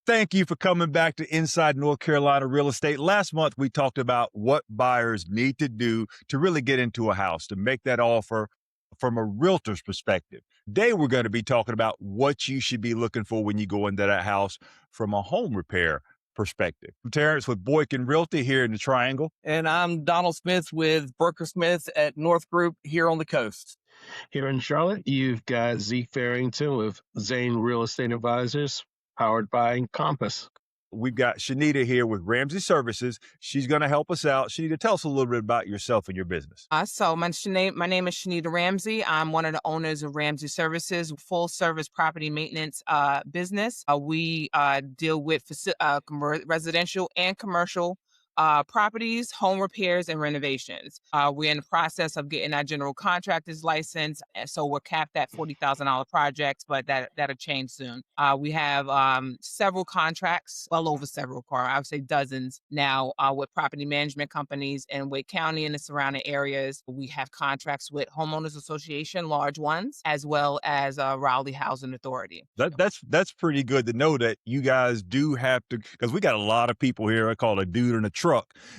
Thank you for coming back to Inside North Carolina Real Estate. Last month, we talked about what buyers need to do to really get into a house, to make that offer from a realtor's perspective. Today, we're going to be talking about what you should be looking for when you go into that house from a home repair perspective. I'm Terrence with Boykin Realty here in the Triangle. And I'm Donald Smith with Broker Smith at North Group here on the coast. Here in Charlotte, you've got Zeke Farrington with Zane Real Estate Advisors, powered by Compass. We've got Shannita here with Ramsey Services. She's going to help us out. Shannita, tell us a little bit about yourself and your business. So my name is Shannita Ramsey. I'm one of the owners of Ramsey Services, full service property maintenance business. We deal with residential and commercial properties, home repairs, and renovations. We're in the process of getting our general contractor's license, and so we're capped at $40,000 projects, but that'll change soon. We have several contracts, well over several, I would say dozens now, with property management companies in Wake County and the surrounding areas. We have contracts with homeowners association, large ones, as well as Raleigh Housing Authority. That's pretty good to know that you guys do have to, because we got a lot of people here, I call it a dude in a truck,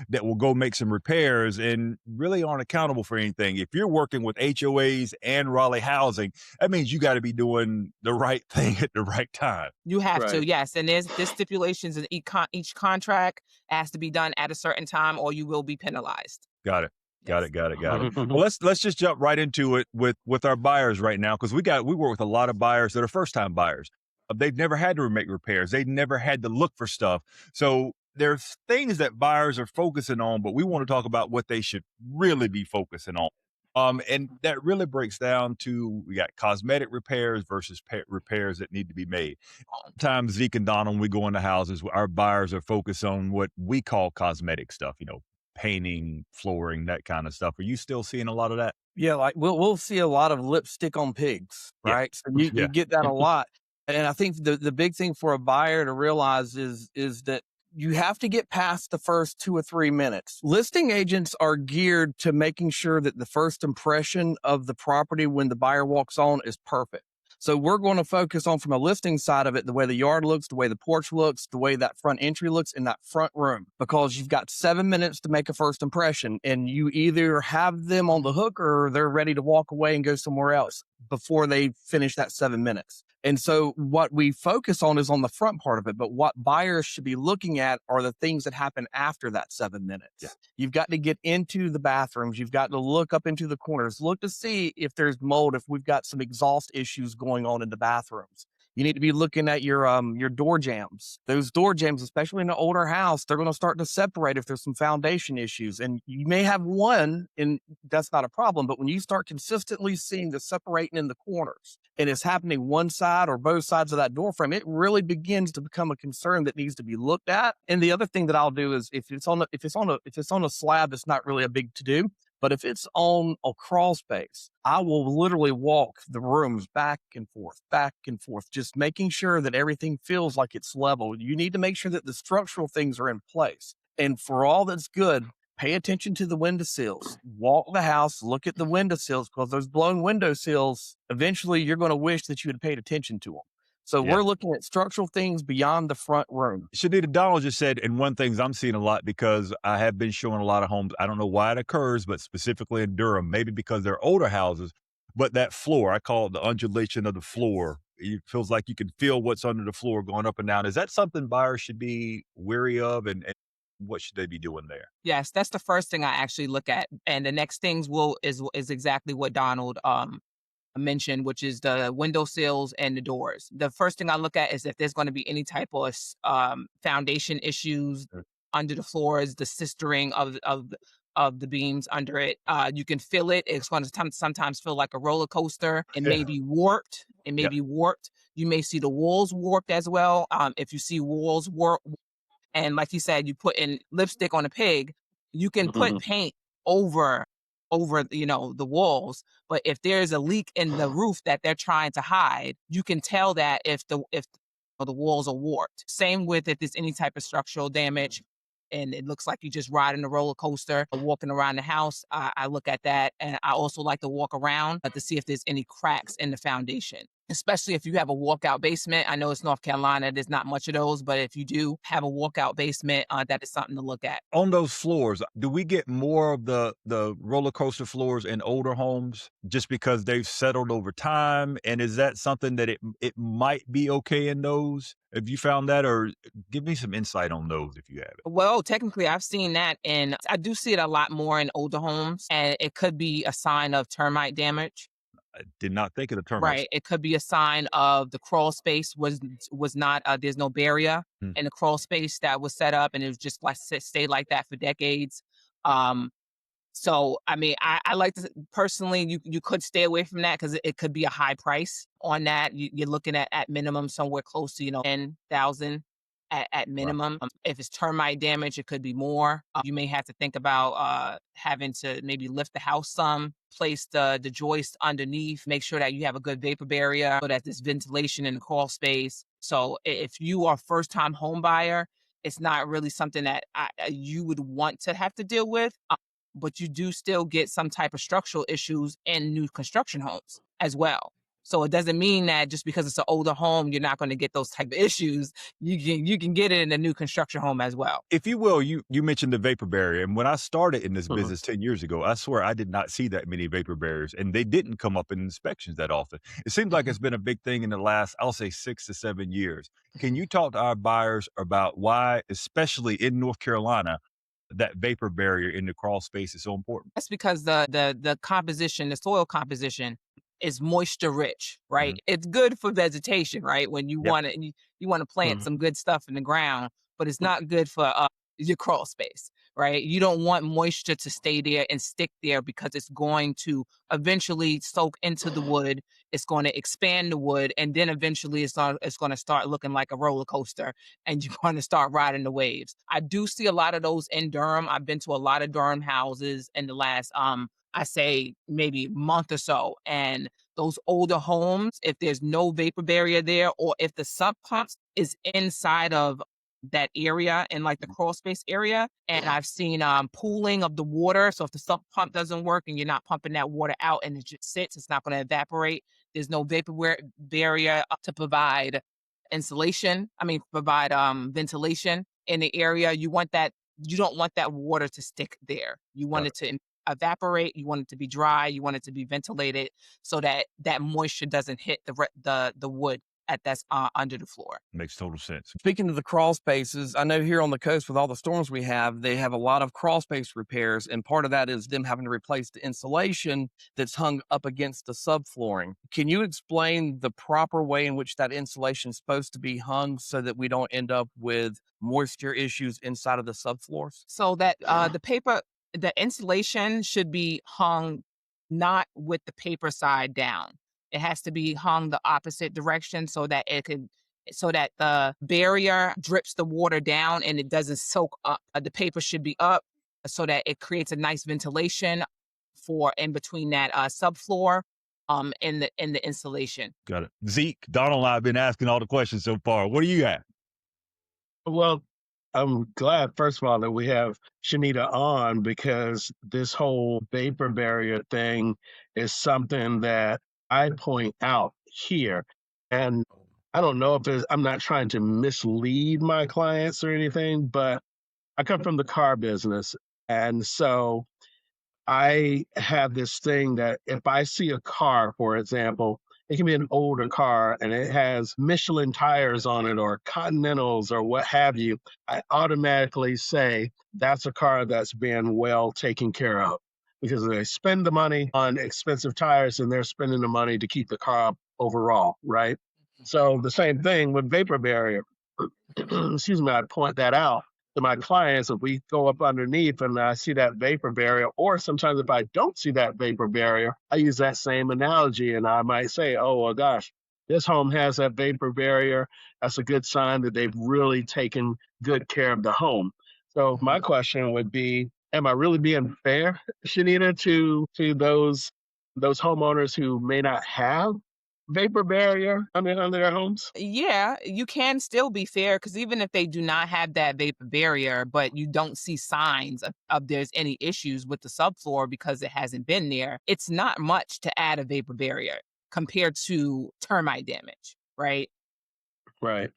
that will go make some repairs and really aren't accountable for anything. If you're working with HOAs and Raleigh Housing, that means you got to be doing the right thing at the right time. You have to, yes. And there's stipulations in each contract has to be done at a certain time, or you will be penalized. Got it. Got it. Well, let's just jump right into it with our buyers right now, because we work with a lot of buyers that are first time buyers. They've never had to make repairs. They've never had to look for stuff. So there's things that buyers are focusing on, but we want to talk about what they should really be focusing on. And that really breaks down to, we got cosmetic repairs versus repairs that need to be made. Sometimes Zeke and Donald, when we go into houses, our buyers are focused on what we call cosmetic stuff, painting, flooring, that kind of stuff. Are you still seeing a lot of that? Yeah, like we'll see a lot of lipstick on pigs, right? So you get that a lot. And I think the big thing for a buyer to realize is that you have to get past the first 2 or 3 minutes. Listing agents are geared to making sure that the first impression of the property when the buyer walks on is perfect. So we're going to focus on, from a listing side of it, the way the yard looks, the way the porch looks, the way that front entry looks in that front room, because you've got 7 minutes to make a first impression, and you either have them on the hook or they're ready to walk away and go somewhere else before they finish that 7 minutes. And so what we focus on is on the front part of it, but what buyers should be looking at are the things that happen after that 7 minutes. Yeah. You've got to get into the bathrooms. You've got to look up into the corners, look to see if there's mold, if we've got some exhaust issues going on in the bathrooms. You need to be looking at your door jambs. Those door jambs, especially in an older house, they're going to start to separate if there's some foundation issues. And you may have one, and that's not a problem. But when you start consistently seeing the separating in the corners, and it's happening one side or both sides of that door frame, it really begins to become a concern that needs to be looked at. And the other thing that I'll do is, if it's on a slab, it's not really a big to do. But if it's on a crawl space, I will literally walk the rooms back and forth, just making sure that everything feels like it's level. You need to make sure that the structural things are in place. And for all that's good, pay attention to the windowsills. Walk the house, look at the windowsills, because those blown windowsills, eventually you're going to wish that you had paid attention to them. So we're looking at structural things beyond the front room. Shannita, Donald just said, and one thing I'm seeing a lot, because I have been showing a lot of homes, I don't know why it occurs, but specifically in Durham, maybe because they're older houses, but that floor, I call it the undulation of the floor. It feels like you can feel what's under the floor going up and down. Is that something buyers should be wary of, and what should they be doing there? Yes, that's the first thing I actually look at. And the next things is exactly what Donald mentioned, which is the window sills and the doors. The first thing I look at is if there's going to be any type of foundation issues under the floors, the sistering of the beams under it. You can feel it. It's going to sometimes feel like a roller coaster. It may be warped. You may see the walls warped as well. If you see walls warped, and like you said, you put in lipstick on a pig, you can put paint over the walls, but if there's a leak in the roof that they're trying to hide, you can tell that if the walls are warped. Same with if there's any type of structural damage and it looks like you're just riding a roller coaster or walking around the house. I look at that, and I also like to walk around to see if there's any cracks in the foundation. especially if you have a walkout basement. I know it's North Carolina, there's not much of those, but if you do have a walkout basement, that is something to look at. On those floors, do we get more of the roller coaster floors in older homes just because they've settled over time? And is that something that it might be okay in those? Have you found that, or give me some insight on those if you have it? Well, technically, I've seen that, and I do see it a lot more in older homes, and it could be a sign of termite damage. I did not think of the termites. Right. It could be a sign of the crawl space was not there's no barrier Hmm. in the crawl space that was set up, and it was just like stayed like that for decades. Um, so I mean, I like to personally, you could stay away from that because it could be a high price on that. You're looking at minimum somewhere close to 10,000 at Wow. minimum. If it's termite damage, it could be more. You may have to think about having to maybe lift the house some, place the joist underneath, make sure that you have a good vapor barrier so that there's ventilation in the crawl space. So if you are a first time home buyer, it's not really something that you would want to have to deal with. But you do still get some type of structural issues in new construction homes as well. So it doesn't mean that just because it's an older home, you're not going to get those type of issues. You can get it in a new construction home as well. If you will, you mentioned the vapor barrier, and when I started in this Mhm. business 10 years ago, I swear I did not see that many vapor barriers, and they didn't come up in inspections that often. It seems like it's been a big thing in the last, I'll say, 6 to 7 years. Can you talk to our buyers about why, especially in North Carolina, that vapor barrier in the crawl space is so important? That's because the composition, the soil composition is moisture rich, right? Mhm. It's good for vegetation, right? When you Yep. want to you want to plant Mhm. some good stuff in the ground, but it's not good for your crawl space, right? You don't want moisture to stay there and stick there because it's going to eventually soak into the wood. It's going to expand the wood, and then eventually it's going to start looking like a roller coaster, and you're going to start riding the waves. I do see a lot of those in Durham. I've been to a lot of Durham houses in the last I say maybe month or so. And those older homes, if there's no vapor barrier there, or if the sump pumps is inside of that area in like the crawl space area, and I've seen pooling of the water. So if the sump pump doesn't work and you're not pumping that water out and it just sits, it's not going to evaporate. There's no barrier to provide insulation. I mean, provide ventilation in the area. You don't want that water to stick there. You want Got it it. to evaporate. You want it to be dry. You want it to be ventilated so that that moisture doesn't hit the wood that's under the floor. Makes total sense. Speaking of the crawl spaces, I know here on the coast with all the storms we have, they have a lot of crawl space repairs, and part of that is them having to replace the insulation that's hung up against the subflooring. Can you explain the proper way in which that insulation is supposed to be hung so that we don't end up with moisture issues inside of the subfloors? So that the insulation should be hung not with the paper side down. It has to be hung the opposite direction so that the barrier drips the water down and it doesn't soak up. The paper should be up so that it creates a nice ventilation for in between that subfloor in the insulation. Got it. Zeke, Donald and I have been asking all the questions so far. What do you got? Well, I'm glad, first of all, that we have Shannita on because this whole vapor barrier thing is something that I point out here. And I don't know if I'm not trying to mislead my clients or anything, but I come from the car business. And so I have this thing that if I see a car, for example, it can be an older car and it has Michelin tires on it or Continentals or what have you, I automatically say that's a car that's been well taken care of because they spend the money on expensive tires and they're spending the money to keep the car up overall, right? So the same thing with vapor barrier. Excuse me, I point that out to my clients. If we go up underneath and I see that vapor barrier, or sometimes if I don't see that vapor barrier, I use that same analogy and I might say, oh, well, gosh, this home has that vapor barrier. That's a good sign that they've really taken good care of the home. So my question would be, am I really being fair, Shannita, to those homeowners who may not have vapor barrier under their homes? Yeah, you can still be fair because even if they do not have that vapor barrier, but you don't see signs of there's any issues with the subfloor because it hasn't been there, it's not much to add a vapor barrier. compared to termite damage, right? Right.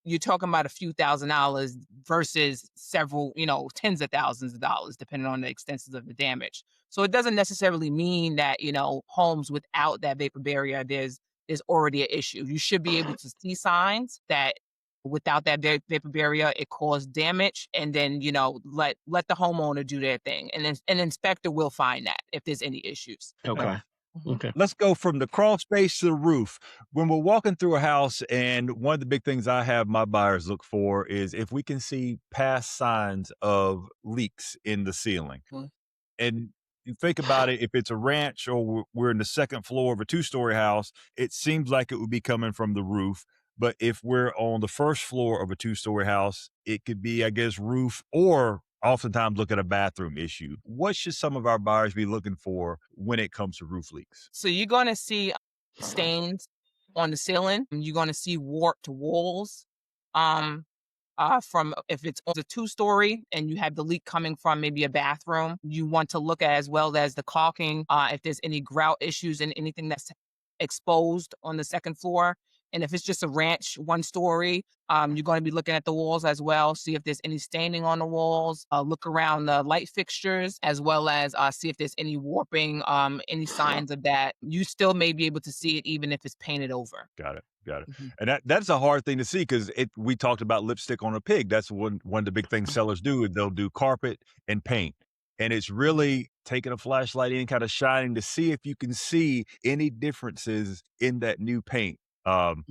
You're talking about a few $1,000s versus several, tens of thousands of dollars, depending on the extents of the damage. So it doesn't necessarily mean that, homes without that vapor barrier, there's already an issue. You should be able to see signs that without that vapor barrier, it caused damage, and then, let the homeowner do their thing. And then an inspector will find that if there's any issues. Okay. Mhm. Okay. Let's go from the crawl space to the roof. When we're walking through a house, and one of the big things I have my buyers look for is if we can see past signs of leaks in the ceiling. Mhm. And you think about it, if it's a ranch or we're in the second floor of a 2-story house, it seems like it would be coming from the roof. But if we're on the first floor of a 2-story house, it could be, I guess, roof, or oftentimes look at a bathroom issue. What should some of our buyers be looking for when it comes to roof leaks? So you're going to see stains on the ceiling. You're going to see warped walls. From if it's a 2-story and you have the leak coming from maybe a bathroom, you want to look at as well as the caulking, if there's any grout issues and anything that's exposed on the second floor. And if it's just a ranch 1-story, you're going to be looking at the walls as well, see if there's any staining on the walls, look around the light fixtures, as well as see if there's any warping, any signs of that. You still may be able to see it even if it's painted over. Got it. Mhm. And that's a hard thing to see because we talked about lipstick on a pig. That's one of the big things sellers do. Is they'll do carpet and paint. And it's really taking a flashlight in, kind of shining to see if you can see any differences in that new paint. Mhm.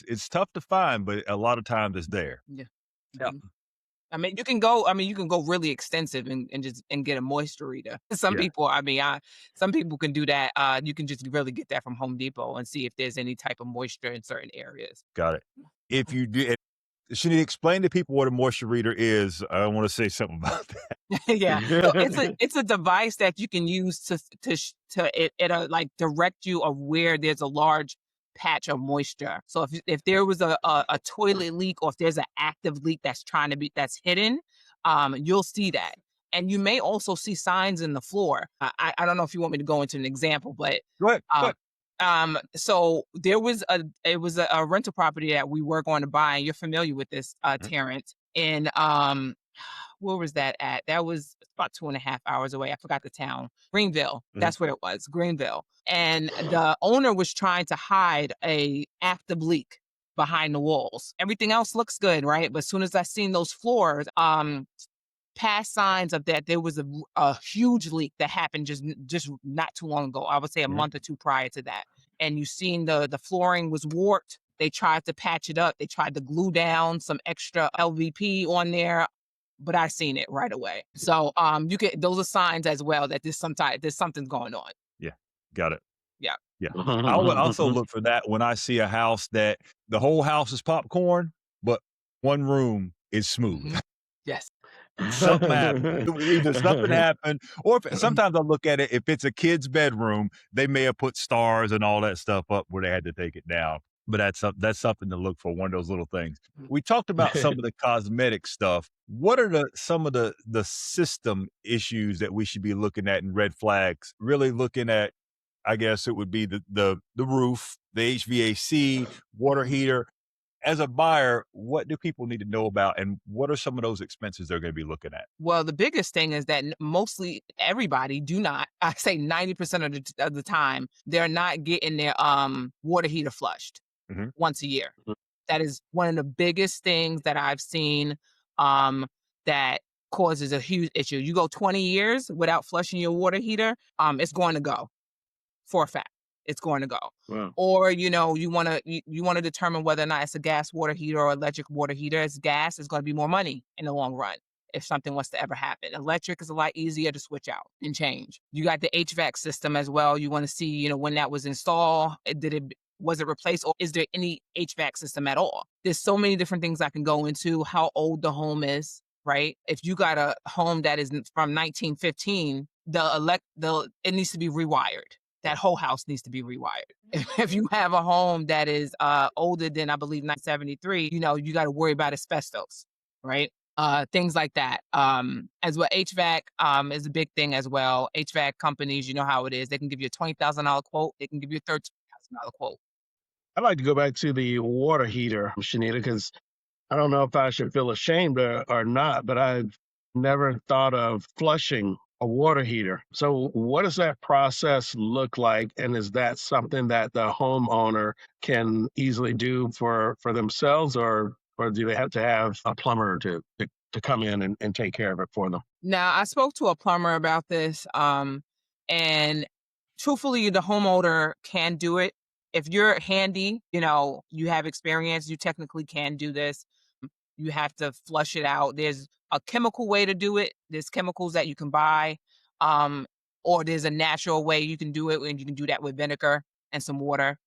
It's tough to find, but a lot of times it's there. Yeah. Yeah. Mhm. You can go really extensive and just get a moisture reader. Some Yeah. people, some people can do that. You can just really get that from Home Depot and see if there's any type of moisture in certain areas. Got it. If you do, Shani, explain to people what a moisture reader is. I want to say something about that. Yeah. So it's a device that you can use to like direct you of where there's a large patch of moisture. So if there was a toilet leak, or if there's an active leak that's hidden, you'll see that. And you may also see signs in the floor. I don't know if you want me to go into an example, but Go ahead. Go ahead. so it was a rental property that we were going to buy, and you're familiar with this, Terrence. And where was that at? That was about 2.5 hours away. I forgot the town. Greenville. Mhm. That's where it was. Greenville. And the owner was trying to hide a active leak behind the walls. Everything else looks good, right? But as soon as I seen those floors, past signs of that there was a huge leak that happened just not too long ago. I would say a Mhm. month or two prior to that. And you seen the flooring was warped. They tried to patch it up. They tried to glue down some extra LVP on there, but I seen it right away. So those are signs as well that there's something's going on. Yeah. Got it. Yeah. Yeah. I would also look for that when I see a house that the whole house is popcorn, but one room is smooth. Mhm. Yes. Something happened. Either something happened, or sometimes I look at it, if it's a kid's bedroom, they may have put stars and all that stuff up where they had to take it down. But that's something to look for, one of those little things. We talked about some of the cosmetic stuff. What are some of the system issues that we should be looking at and red flags? Really looking at, I guess it would be the roof, the HVAC, water heater. As a buyer, what do people need to know about, and what are some of those expenses they're going to be looking at? Well, the biggest thing is that mostly everybody do not. I say 90% of the time, they're not getting their water heater flushed Mhm. once a year. That is one of the biggest things that I've seen, um, that causes a huge issue. You go 20 years without flushing your water heater, it's going to go for a fact. It's going to go. Wow. Or you want to determine whether or not it's a gas water heater or electric water heater. It's gas is going to be more money in the long run if something was to ever happen. Electric is a lot easier to switch out and change. You got the HVAC system as well. You want to see when that was installed. Was it replaced, or is there any HVAC system at all? There's so many different things I can go into. How old the home is, right? If you got a home that is from 1915, it needs to be rewired. That whole house needs to be rewired. If you have a home that is older than, I believe, 1973, you got to worry about asbestos, right? Things like that. As well, HVAC is a big thing as well. HVAC companies, you know how it is. They can give you a $20,000 quote. They can give you a $13,000 quote. I'd like to go back to the water heater, Shannita, because I don't know if I should feel ashamed or not, but I've never thought of flushing a water heater. So, what does that process look like? And is that something that the homeowner can easily do for themselves, or do they have to have a plumber to come in and take care of it for them? Now, I spoke to a plumber about this, and truthfully, the homeowner can do it. If you're handy, you have experience, you technically can do this. You have to flush it out. There's a chemical way to do it. There's chemicals that you can buy, um, or there's a natural way you can do it, and you can do that with vinegar and some water.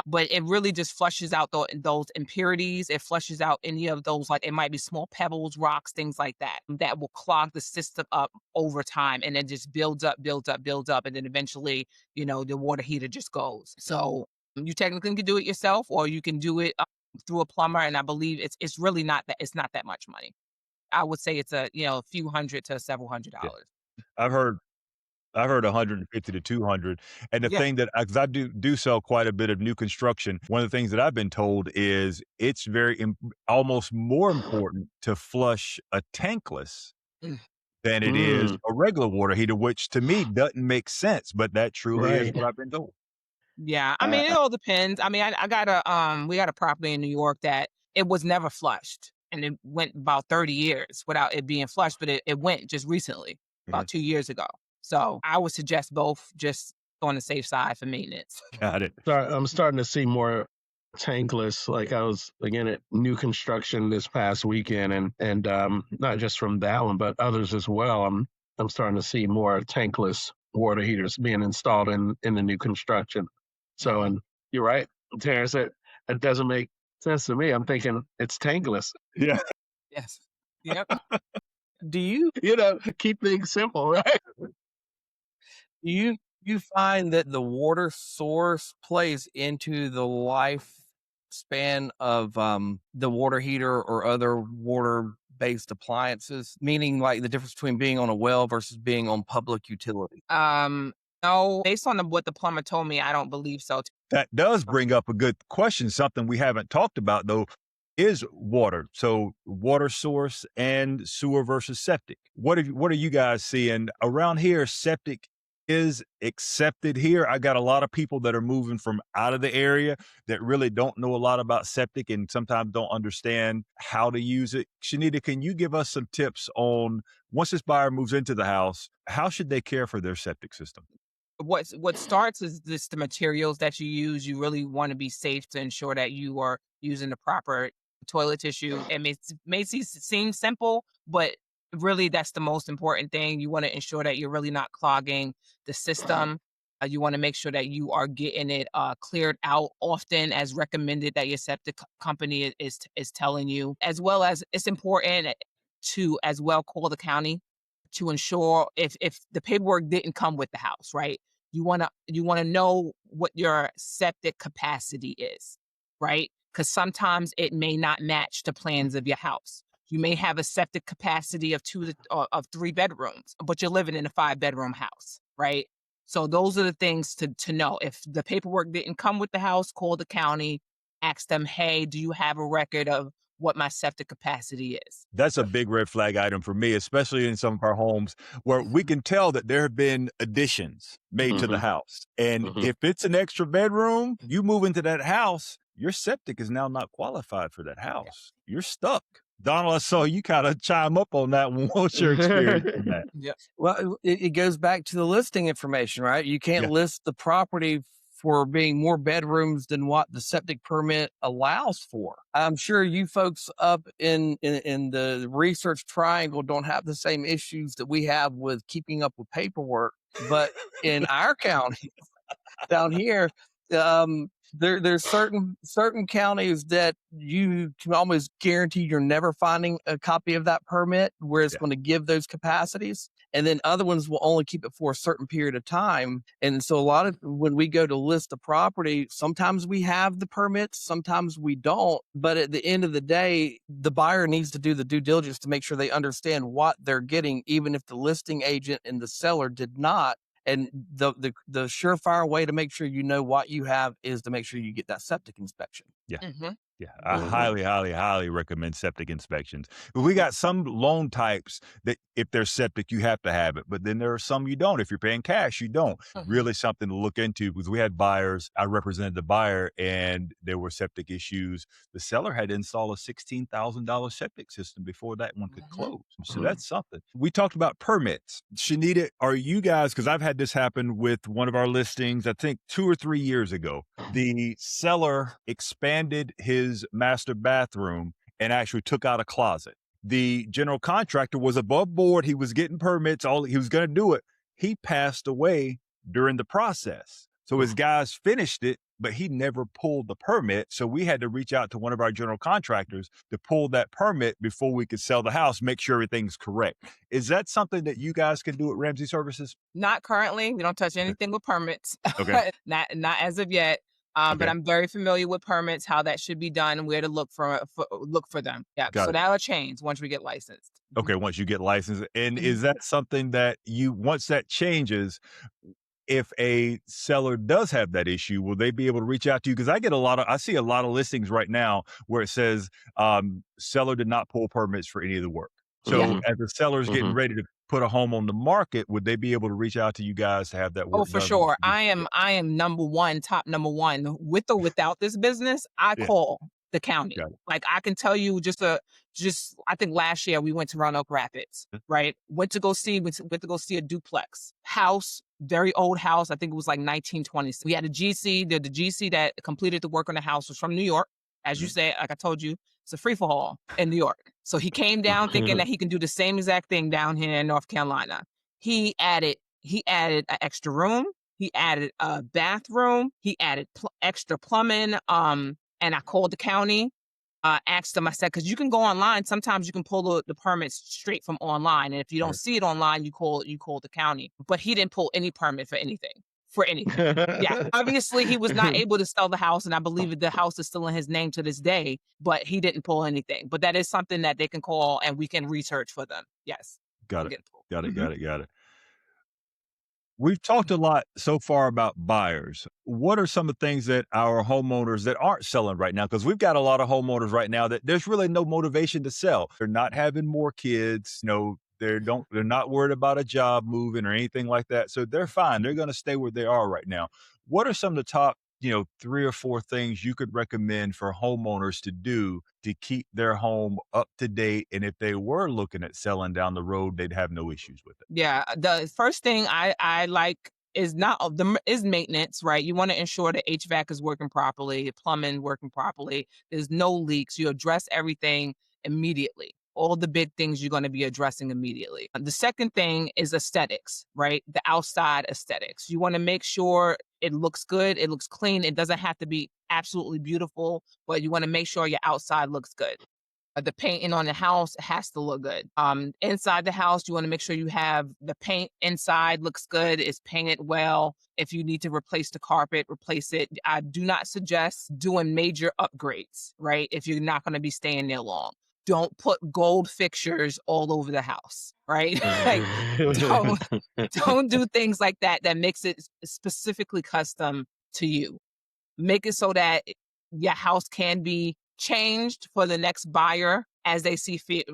But it really just flushes out those impurities. It flushes out any of those, like it might be small pebbles, rocks, things like that, that will clog the system up over time, and then just builds up, builds up, builds up, and then eventually, the water heater just goes. So you technically can do it yourself, or you can do it through a plumber, and I believe it's really not that much money. I would say it's a few hundred to several Yeah. $100s. I've heard I've heard 150 to 200. And the Yeah. thing that, because I do sell quite a bit of new construction, one of the things that I've been told is it's almost more important to flush a tankless Mm. than it is a regular water heater, which to me doesn't make sense, but that truly is Right. what I've been told. Yeah, I mean, it all depends. I mean, I got we got a property in New York that it was never flushed, and it went about 30 years without it being flushed, but it went just recently, Mhm. about 2 years ago. So I would suggest both, just on the safe side for maintenance. Got it. I'm starting to see more tankless. Like I was again at new construction this past weekend, and not just from that one, but others as well. I'm starting to see more tankless water heaters being installed in the new construction. So, Mhm. and you're right, Terrence. It doesn't make sense to me. I'm thinking it's tankless. Yeah. Yes. Yep. Do you Keep things simple, right? do you you find that the water source plays into the lifespan of the water heater or other water based appliances? Meaning like the difference between being on a well versus being on public utility. No, based on what the plumber told me, I don't believe so. That does bring up a good question. Something we haven't talked about though is water. So water source and sewer versus septic. What are you guys seeing around here? Septic is accepted here. I got a lot of people that are moving from out of the area that really don't know a lot about septic and sometimes don't understand how to use it. Shannita, can you give us some tips on, once this buyer moves into the house, how should they care for their septic system? What starts is just the materials that you use. You really want to be safe to ensure that you are using the proper toilet tissue. It seem simple, but really that's the most important thing. You want to ensure that you're really not clogging the system. You want to make sure that you are getting it cleared out often, as recommended that your septic company is telling you. As well as it's important to as well call the county to ensure if the paperwork didn't come with the house, right? You wanna know what your septic capacity is, right? Because sometimes it may not match the plans of your house. You may have a septic capacity of of 3 bedrooms, but you're living in a 5 bedroom house, right? So those are the things to know. If the paperwork didn't come with the house, call the county, ask them, hey, do you have a record of what my septic capacity is? That's a big red flag item for me, especially in some of our homes where we can tell that there have been additions made to the Mhm, house. And mhm. if it's an extra bedroom, you move into that house, your septic is now not qualified for that house. You're stuck. Donald, I saw you kind of chime up on that one. What's your experience on that? Yep. Well, it goes back to the listing information, right? You can't Yeah. list the property for being more bedrooms than what the septic permit allows for. I'm sure you folks up in the research triangle don't have the same issues that we have with keeping up with paperwork, but in our county down here, there's certain counties that you can almost guarantee you're never finding a copy of that permit where it's Yeah. going to give those capacities. And then other ones will only keep it for a certain period of time. And so a lot of when we go to list the property, sometimes we have the permits, sometimes we don't. But at the end of the day, the buyer needs to do the due diligence to make sure they understand what they're getting, even if the listing agent and the seller did not. And the surefire way to make sure you know what you have is to make sure you get that septic inspection. Yeah. Mm-hmm. Yeah, I highly, highly, highly recommend septic inspections. But we got some loan types that if they're septic, you have to have it. But then there are some you don't. If you're paying cash, you don't. Mhm. Really something to look into because we had buyers. I represented the buyer and there were septic issues. The seller had to install a $16,000 septic system before that one could close. So that's something. We talked about permits. Shannita, are you guys, because I've had this happen with one of our listings, I think 2 or 3 years ago. The seller expanded his master bathroom and actually took out a closet. The general contractor was above board. He was getting permits. He was going to do it. He passed away during the process. So his guys finished it, but he never pulled the permit. So we had to reach out to one of our general contractors to pull that permit before we could sell the house, make sure everything's correct. Is that something that you guys can do at Ramsey Services? Not currently. We don't touch anything with permits. Okay. not as of yet. But I'm very familiar with permits, how that should be done, and where to look for them. Yeah. Got So it. that'll change once we get licensed. Okay, once you get licensed. And Mhm. is that something that once that changes, if a seller does have that issue, will they be able to reach out to you? Because I see a lot of listings right now where it says seller did not pull permits for any of the work. So Yeah. as the seller's getting ready to put a home on the market, would they be able to reach out to you guys to have that work Oh, for done? sure. I am top number one. With or without this business, I Yeah. call the county. Got it. Like I can tell you I think last year we went to Roanoke Rapids, right? Went to go see a duplex house, very old house. I think it was like 1920s. We had a GC. The GC that completed the work on the house was from New York. As you said, like I told you, it's a free for all in New York. So he came down thinking that he can do the same exact thing down here in North Carolina. He added an extra room. He added a bathroom. He added extra plumbing. And I called the county, asked them, I said, because you can go online. Sometimes you can pull the permits straight from online. And if you don't see it online, you call the county. But he didn't pull any permit for anything. Yeah. Obviously, he was not able to sell the house. And I believe the house is still in his name to this day, but he didn't pull anything. But that is something that they can call and we can research for them. Yes. Got it. Got it. We've talked a lot so far about buyers. What are some of the things that our homeowners that aren't selling right now? Because we've got a lot of homeowners right now that there's really no motivation to sell. They're not having more kids. They're not worried about a job moving or anything like that. So they're fine. They're going to stay where they are right now. What are some of the top 3 or 4 things you could recommend for homeowners to do to keep their home up to date? And if they were looking at selling down the road, they'd have no issues with it. Yeah. The first thing I like is maintenance, right? You want to ensure the HVAC is working properly, plumbing working properly. There's no leaks. You address everything immediately. All the big things you're going to be addressing immediately. The second thing is aesthetics, right? The outside aesthetics. You want to make sure it looks good, it looks clean. It doesn't have to be absolutely beautiful, but you want to make sure your outside looks good. The painting on the house has to look good. Inside the house, you want to make sure you have the paint inside looks good, it's painted well. If you need to replace the carpet, replace it. I do not suggest doing major upgrades, right? If you're not going to be staying there long. Don't put gold fixtures all over the house, right? Don't do things like that makes it specifically custom to you. Make it so that your house can be changed for the next buyer as they see fit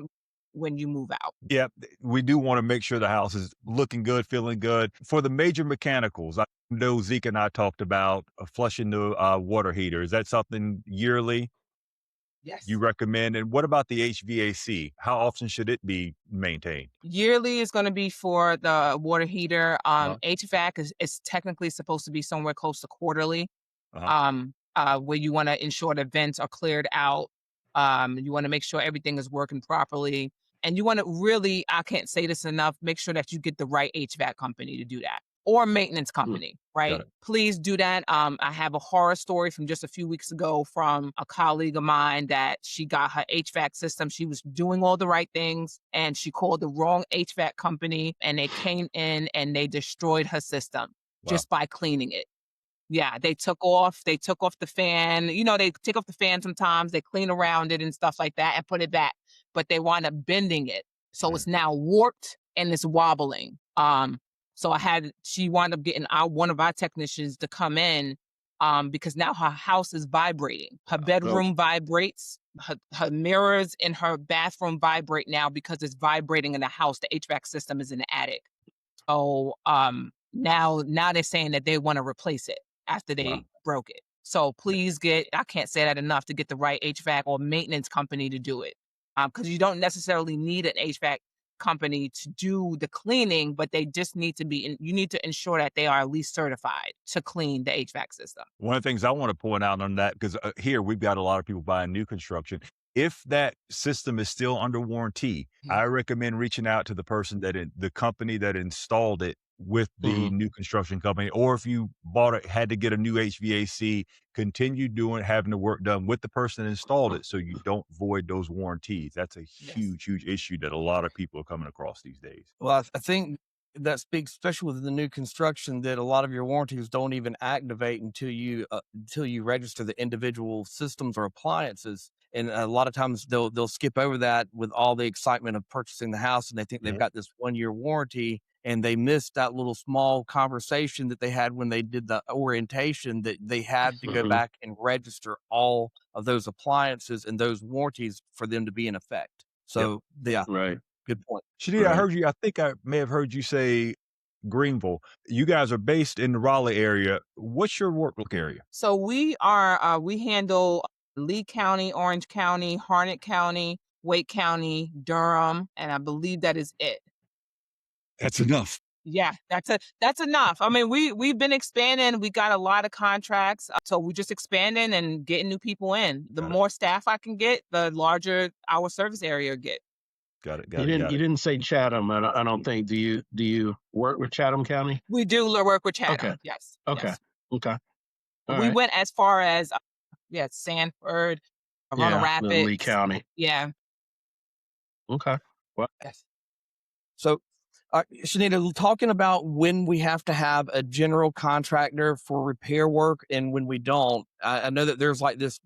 when you move out. Yeah, we do want to make sure the house is looking good, feeling good. For the major mechanicals, I know Zeke and I talked about flushing the water heater. Is that something yearly Yes. you recommend? And what about the HVAC? How often should it be maintained? Yearly is going to be for the water heater. HVAC is technically supposed to be somewhere close to quarterly. Where you want to ensure the vents are cleared out. You want to make sure everything is working properly. And you want to really, I can't say this enough, make sure that you get the right HVAC company to do that. Or maintenance company, right? Please do that. I have a horror story from just a few weeks ago from a colleague of mine that she got her HVAC system. She was doing all the right things and she called the wrong HVAC company and they came in and they destroyed her system just by cleaning it. Yeah, they took off the fan. They take off the fan sometimes, they clean around it and stuff like that and put it back. But they wind up bending it. So it's now warped and it's wobbling. So she wound up getting one of our technicians to come in because now her house is vibrating. Her bedroom vibrates. Her mirrors in her bathroom vibrate now because it's vibrating in the house. The HVAC system is in the attic. So now they're saying that they want to replace it after they broke it. So please I can't say that enough, to get the right HVAC or maintenance company to do it. Because you don't necessarily need an HVAC company to do the cleaning, but they just need to you need to ensure that they are at least certified to clean the HVAC system. One of the things I want to point out on that, because here we've got a lot of people buying new construction. If that system is still under warranty, I recommend reaching out to the person the company that installed it with the new construction company. Or if you bought it, had to get a new HVAC, continue having the work done with the person that installed it, so you don't void those warranties. That's a huge, huge issue that a lot of people are coming across these days. Well, I think that speaks, especially with the new construction, that a lot of your warranties don't even activate until you register the individual systems or appliances. And a lot of times they'll skip over that with all the excitement of purchasing the house, and they think they've got this 1-year warranty, and they missed that little small conversation that they had when they did the orientation, that they had to go back and register all of those appliances and those warranties for them to be in effect. So Right. good point. Shannita, I think I may have heard you say Greenville. You guys are based in the Raleigh area. What's your workload area? So we handle Lee County, Orange County, Harnett County, Wake County, Durham, and I believe that is it. That's enough. Yeah, that's enough. I mean, we've been expanding. We got a lot of contracts, so we're just expanding and getting new people in. The more staff I can get, the larger our service area get. Got it. You didn't say Chatham. I don't think. Do you work with Chatham County? We do work with Chatham. Okay. Yes. Okay. Yes. Okay. We went as far as Sanford, Roanoke Rapids, Lee County. Yeah. Okay. Well, Yes. So, Shannita, talking about when we have to have a general contractor for repair work and when we don't, I know that there's like this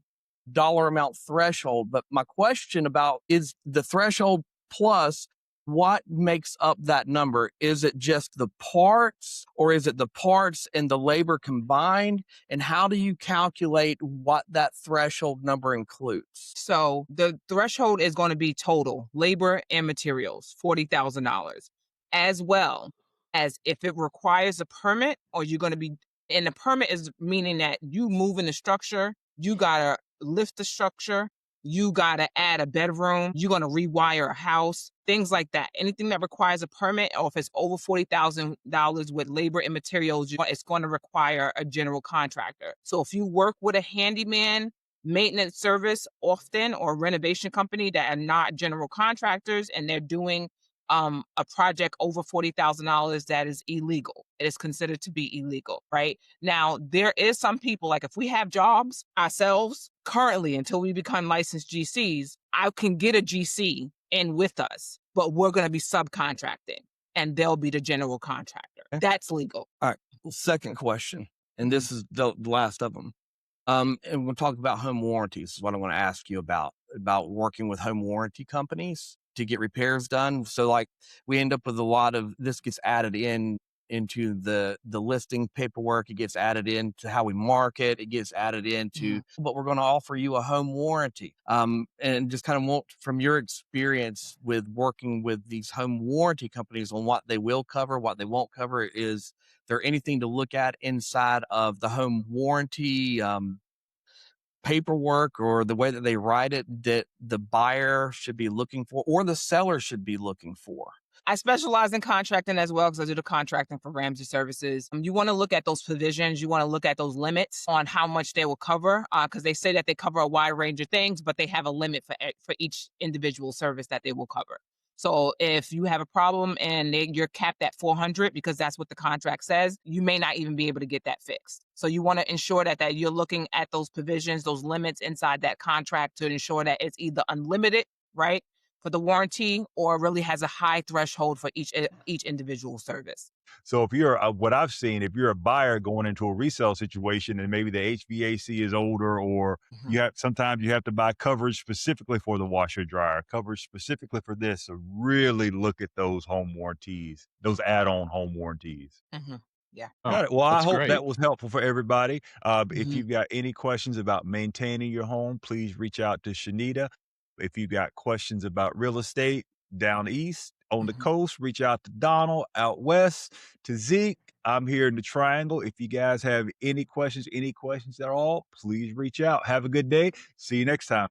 dollar amount threshold, but my question about is the threshold plus what makes up that number? Is it just the parts, or is it the parts and the labor combined? And how do you calculate what that threshold number includes? So the threshold is going to be total labor and materials, $40,000, as well as if it requires a permit, or you're going to be, and the permit is meaning that you move in the structure, you got to lift the structure, you got to add a bedroom, you're going to rewire a house, things like that. Anything that requires a permit, or if it's over $40,000 with labor and materials, it's going to require a general contractor. So if you work with a handyman, maintenance service often, or renovation company that are not general contractors, and they're doing a project over $40,000, that is illegal. It is considered to be illegal, right? Now, there is some people, like if we have jobs ourselves currently, until we become licensed GCs, I can get a GC in with us, but we're going to be subcontracting, and they'll be the general contractor. That's legal. All right. Well, second question, and this is the last of them. And we'll talk about home warranties, is what I want to ask you about working with home warranty companies to get repairs done. So like we end up with a lot of this gets added into the listing paperwork. It gets added into how we market. It gets added into, but we're going to offer you a home warranty. And just kind of want from your experience with working with these home warranty companies on what they will cover, what they won't cover. Is there anything to look at inside of the home warranty paperwork, or the way that they write it, that the buyer should be looking for, or the seller should be looking for? I specialize in contracting as well, because I do the contracting for Ramsey services. You want to look at those provisions. You want to look at those limits on how much they will cover, because they say that they cover a wide range of things, but they have a limit for each individual service that they will cover. So if you have a problem and you're capped at 400, because that's what the contract says, you may not even be able to get that fixed. So you want to ensure that you're looking at those provisions, those limits inside that contract, to ensure that it's either unlimited, right, for the warranty, or really has a high threshold for each individual service. So if you're what I've seen, if you're a buyer going into a resale situation and maybe the HVAC is older, or Mhm. sometimes you have to buy coverage specifically for the washer dryer, coverage specifically for this. So really look at those home warranties, those add-on home warranties. Mhm. Yeah. Oh, Got it. Well, I that's hope great. that was helpful for everybody. If Mhm. you've got any questions about maintaining your home, please reach out to Shannita. If you've got questions about real estate down east on the Mhm. coast, reach out to Donald out west, to Zeke. I'm here in the triangle. If you guys have any questions at all, please reach out. Have a good day. See you next time.